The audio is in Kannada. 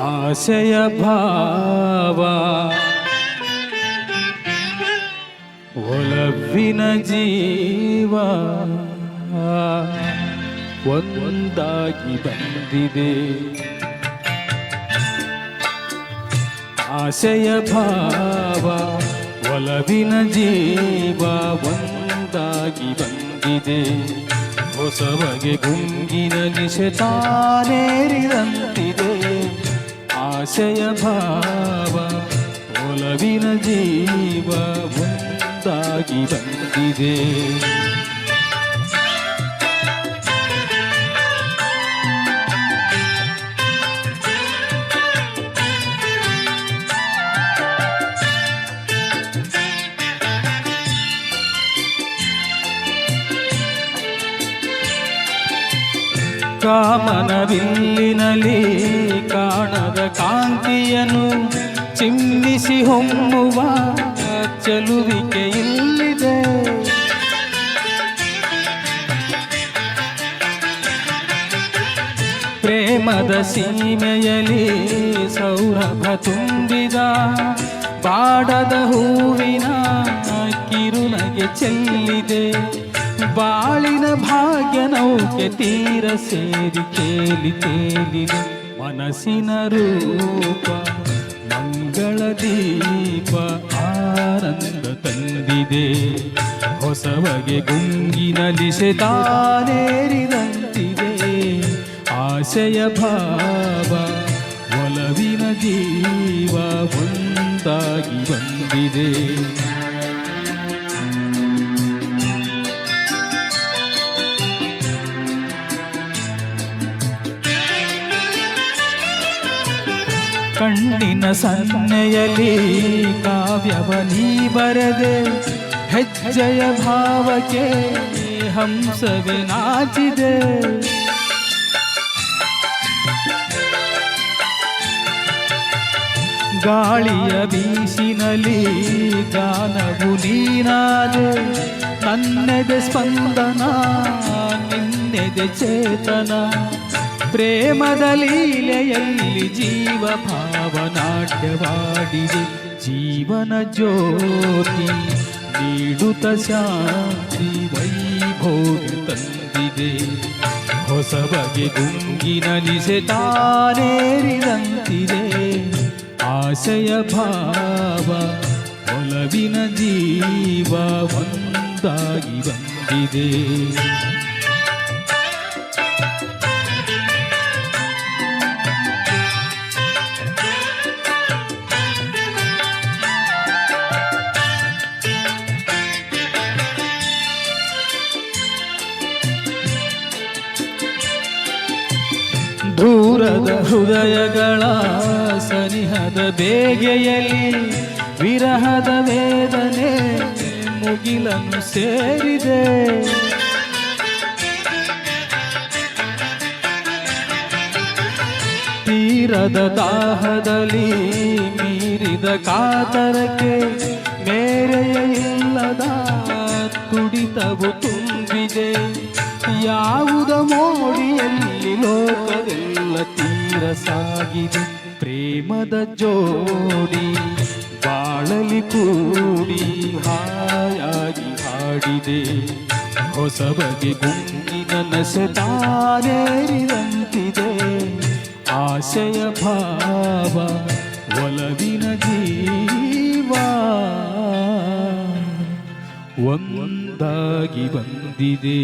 ಆಸೆಯ ಭಾವ ಒಲವಿನ ಜೀವ ಒಂದಾಗಿ ಬಂದಿದೆ. ಆಸೆಯ ಭಾವ ಒಲವಿನ ಜೀವ ಒಂದಾಗಿ ಬಂದಿದೆ. ಹೊಸ ಬಗೆ ಗುಂಗಿನಲ್ಲಿ ಶತಾನೇರಿದಂತಿದೆ. ಆಸೆಯ ಭಾವ ಒಲವಿನ ಜೀವ ಒಂದಾಗಿ ಬಂದಿದೆ. ಕಾಮನವಿಲ್ಲಿನಲ್ಲಿ ಕಾಣದ ಕಾಂತಿಯನ್ನು ಚಿಮ್ಮಿಸಿ ಹೊಮ್ಮುವ ಚೆಲುವಿಕೆ ಇಲ್ಲಿದೆ. ಪ್ರೇಮದ ಸೀಮೆಯಲ್ಲಿ ಸೌರಭ ತುಂಬಿದ ಬಾಡದ ಹೂವಿನ ಕಿರುನಗೆ ಚೆಲ್ಲಿದೆ. ಬಾಳಿನ ಭಾಗ್ಯ ನೌಕೆ ತೀರ ಸೇರಿ ತೇಲಿ ತೇಲಿದೆ. ಮನಸ್ಸಿನ ರೂಪ ಮಂಗಳ ದೀಪ ಆನಂದ ತಂದಿದೆ. ಹೊಸ ಬಗೆ ಗುಂಗಿನಲ್ಲಿ ಶತಾನೇರಿದಂತಿದೆ. ಆಸೆಯ ಭಾವ ಒಲವಿನ ಜೀವ ಒಂದಾಗಿ ಬಂದಿದೆ. ಕಣ್ಣಿನ ಸನ್ನೆಯಲ್ಲಿ ಕಾವ್ಯವ ನೀ ಬರೆದೆ. ಹೆಜ್ಜೆಯ ಭಾವಕ್ಕೆ ಹಂಸವೇ ನಾಚಿದೆ. ಗಾಳಿಯ ಬೀಸಿನಲ್ಲಿ ಗಾನವು ನೀನಾದೆ. ನನ್ನೆದೆ ಸ್ಪಂದನ ನಿನ್ನೆದೆ ಚೇತನ. ಪ್ರೇಮದ ಲೀಲೆಯಲ್ಲಿ ಜೀವ ಭಾವನಾಟ್ಯವಾಡಿದೆ. ಜೀವನ ಜ್ಯೋತಿ ನೀಡುತ್ತ ಶಾಂತಿ ವೈಭೋಗ ತಂದಿದೆ. ಹೊಸ ಬಗೆ ಗುಂಗಿನಲ್ಲಿ ಶತಾನೇರಿದಂತಿದೆ. ಆಸೆಯ ಭಾವ ಒಲವಿನ ಜೀವ ಒಂದಾಗಿ ಬಂದಿದೆ. ದೂರದ ಹೃದಯಗಳ ಸನಿಹದ ಬೇಗೆಯಲ್ಲಿ ವಿರಹದ ವೇದನೆ ಮುಗಿಲನ್ನು ಸೇರಿದೆ. ತೀರದ ದಾಹದಲ್ಲಿ ಮೀರಿದ ಕಾತರಕ್ಕೆ ಮೇರೆಯ ಇಲ್ಲದ ತುಡಿತವು ತುಂಬಿದೆ. ಯಾವುದ ಮೋಡಿಯಲ್ಲಿ ಲೋಕವೆಲ್ಲ ತೀರ ಸಾಗಿದೆ. ಪ್ರೇಮದ ಜೋಡಿ ಬಾಳಲಿ ಕೂಡಿ ಹಾಯಾಗಿ ಹಾಡಿದೆ. ಹೊಸ ಬಗೆ ಗುಂಗಿನ ನಶತಾನೇರಿದಂತಿದೆ. ಆಸೆಯ ಭಾವ ಒಲವಿನ ಜೀವ ಒಂದಾಗಿ ಬಂದಿದೆ.